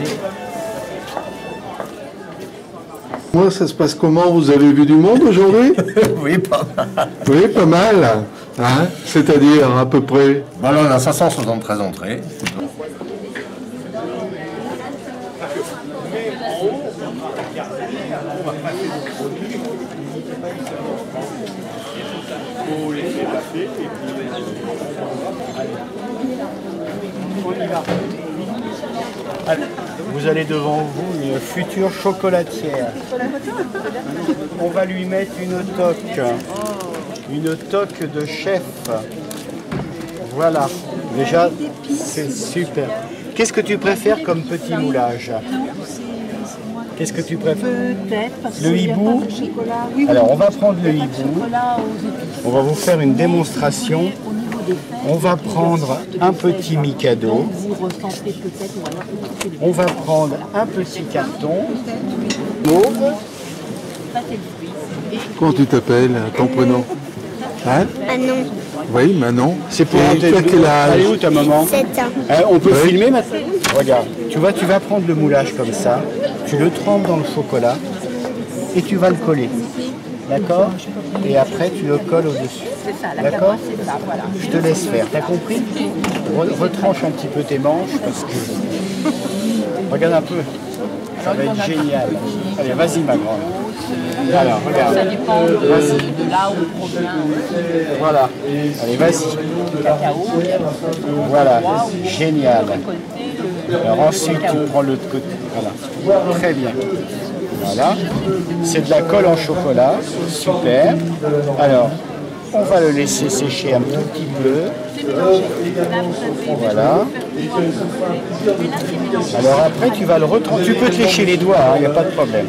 Merci. Moi, ça se passe comment? Vous avez vu du monde aujourd'hui? Oui, pas mal. Oui, pas mal. Hein? C'est-à-dire, à peu près? Bon, là, on a 573 entrées. Vous avez devant vous une future chocolatière. On va lui mettre une toque de chef. Voilà, déjà c'est super. Qu'est-ce que tu préfères comme petit moulage? Qu'est-ce que tu préfères? Le hibou. Alors on va prendre le hibou. On va vous faire une démonstration. On va prendre un petit Mikado. On va prendre un petit carton. Mauve. Comment tu t'appelles, ton prénom? Hein? Manon. Oui, Manon. C'est pour Et tu as quel âge? Elle est où ta maman? 7 ans. On peut filmer maintenant? Regarde, tu vas prendre le moulage comme ça, tu le trempes dans le chocolat et tu vas le coller. D'accord? Et après tu le colles au-dessus. D'accord? Je te laisse faire. T'as compris? Retranche un petit peu tes manches parce que... Regarde un peu. Ça va être génial. Allez, vas-y ma grande. Voilà, regarde. Ça dépend de là où provient. Voilà. Allez, vas-y. Cacao. Voilà, génial. Alors ensuite, tu prends l'autre côté. Voilà, très bien. Voilà, c'est de la colle en chocolat, super. Alors, on va le laisser sécher un tout petit peu. Voilà. Alors après, tu vas le retremper. Tu peux te lécher les doigts, il n'y a pas de problème.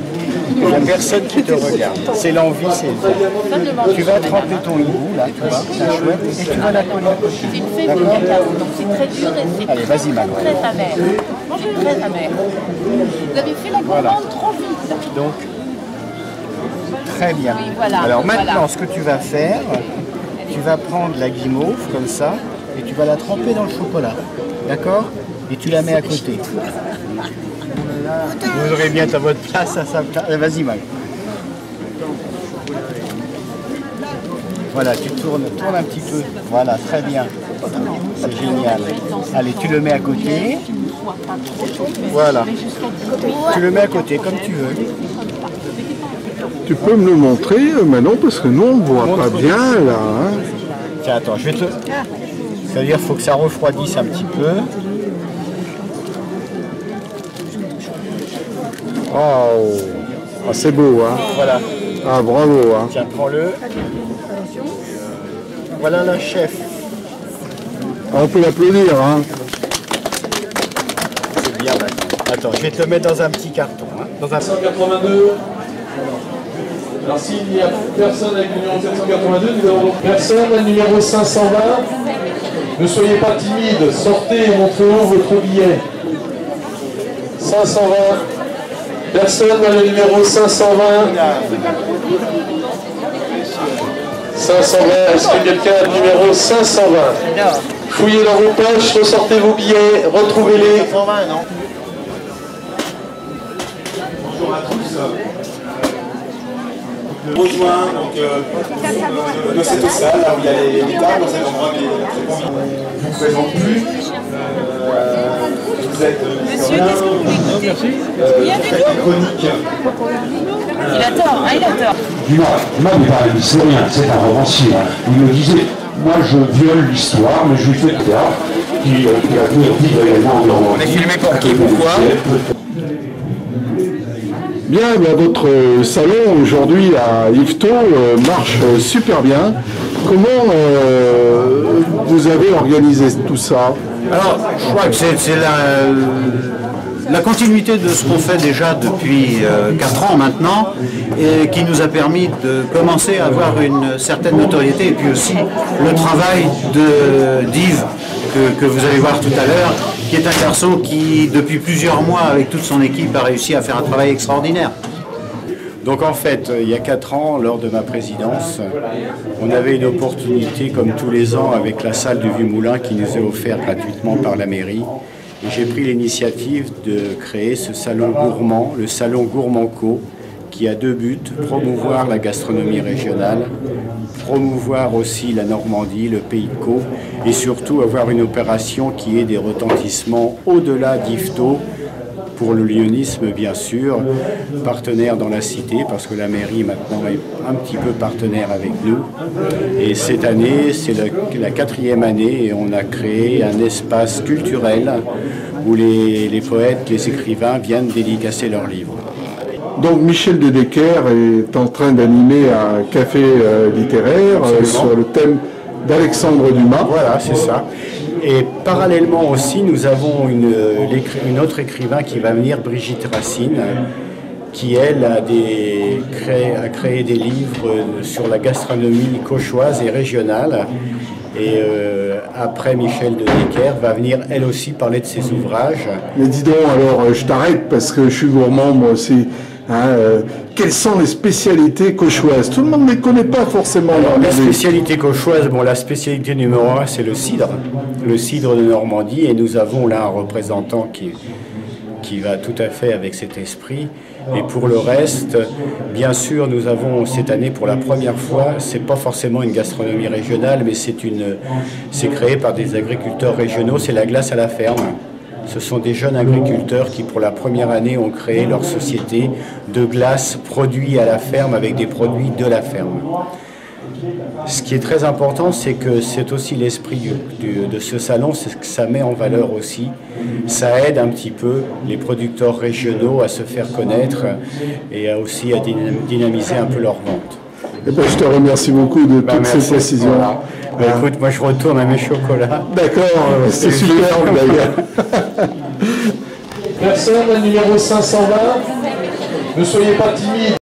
Il n'y a personne qui te regarde. C'est l'envie, c'est le temps. Tu vas tremper ton hibou, là, tu vois, c'est chouette, et tu vas la coller à côté. C'est une fève de cacao, donc c'est très dur et c'est allez, vas-y, Manon. très amer. Mangez très amer. Vous avez fait la commande trop vite. Donc, très bien. Oui, voilà. Alors maintenant, Voilà. ce que tu vas faire, tu vas prendre la guimauve comme ça et tu vas la tremper dans le chocolat. D'accord? Et tu la mets à côté. Vous aurez bien à votre place à sa place. Vas-y, Mac. Voilà, tu tournes un petit peu. Voilà, très bien. C'est génial. Allez, tu le mets à côté. Voilà. Tu le mets à côté comme tu veux. Tu peux me le montrer, Manon, parce que nous, on ne voit pas bien, là. Hein? Tiens, attends, je vais te... C'est-à-dire qu'il faut que ça refroidisse un petit peu. Oh, ah, c'est beau, hein? Voilà. Ah, bravo, hein? Tiens, prends-le. Voilà la chef. Ah, on peut l'applaudir, hein? C'est bien maintenant. Attends, je vais te le mettre dans un petit carton. Hein, dans un... 782. Alors s'il n'y a personne avec le numéro 782, nous avons donc personne. Le numéro 520. Ne soyez pas timide, sortez et montrez-nous votre billet. 520. Personne dans le numéro 520. 520, est-ce que quelqu'un a le numéro 520? Fouillez dans vos poches, ressortez vos billets, retrouvez-les. 520, non? Bonjour à tous. Rejoint donc, de cette salle, là où il y a les tables, dans cet endroit qui est très convivial. Je ne vous présente plus. Vous êtes Monsieur, qu'est-ce que vous écoutez? Il y a des chronique. Il a tort, hein, il a tort. Dumas n'est pas historien, c'est un romancier. Il me disait, moi je viole l'histoire, mais je lui fais taire, qui a pu vivre également en Normandie. On est filmé pour qui? Pourquoi? Bien, votre salon aujourd'hui à Yvetot marche super bien. Comment vous avez organisé tout ça? Alors, je crois que c'est la continuité de ce qu'on fait déjà depuis 4 ans maintenant et qui nous a permis de commencer à avoir une certaine notoriété et puis aussi le travail d'Yves que vous allez voir tout à l'heure, qui est un garçon qui depuis plusieurs mois avec toute son équipe a réussi à faire un travail extraordinaire. Donc en fait, il y a 4 ans, lors de ma présidence, on avait une opportunité, comme tous les ans, avec la salle du Vieux Moulin qui nous est offerte gratuitement par la mairie. Et j'ai pris l'initiative de créer ce salon gourmand, le salon Gourmand-Co, qui a deux buts: promouvoir la gastronomie régionale, promouvoir aussi la Normandie, le Pays de Caux, et surtout avoir une opération qui ait des retentissements au-delà d'Yvetot, pour le lyonisme bien sûr, partenaire dans la cité, parce que la mairie maintenant est un petit peu partenaire avec nous. Et cette année, c'est la 4e année, et on a créé un espace culturel où les poètes, les écrivains viennent dédicacer leurs livres. Donc Michel de Decker est en train d'animer un café littéraire sur le thème d'Alexandre Dumas. Voilà, c'est ça. Et parallèlement aussi, nous avons une autre écrivain qui va venir, Brigitte Racine, qui elle a créé des livres sur la gastronomie cauchoise et régionale. Et après Michel de Decker va venir elle aussi parler de ses ouvrages. Mais dis donc, alors je t'arrête parce que je suis gourmand moi aussi. Quelles sont les spécialités cauchoises? Tout le monde ne les connaît pas forcément. Alors, la spécialité cauchoise, bon, la spécialité numéro 1, c'est le cidre de Normandie, et nous avons là un représentant qui va tout à fait avec cet esprit. Et pour le reste, bien sûr, nous avons cette année pour la première fois, c'est pas forcément une gastronomie régionale, mais c'est créé par des agriculteurs régionaux, c'est la glace à la ferme. Ce sont des jeunes agriculteurs qui, pour la première année, ont créé leur société de glace produits à la ferme avec des produits de la ferme. Ce qui est très important, c'est que c'est aussi l'esprit de ce salon, c'est que ça met en valeur aussi, ça aide un petit peu les producteurs régionaux à se faire connaître et aussi à dynamiser un peu leur vente. Eh ben, je te remercie beaucoup de toutes ces précisions. Voilà. Écoute, moi je retourne à mes chocolats. D'accord, c'est superbe d'ailleurs. Personne, numéro 520, ne soyez pas timide.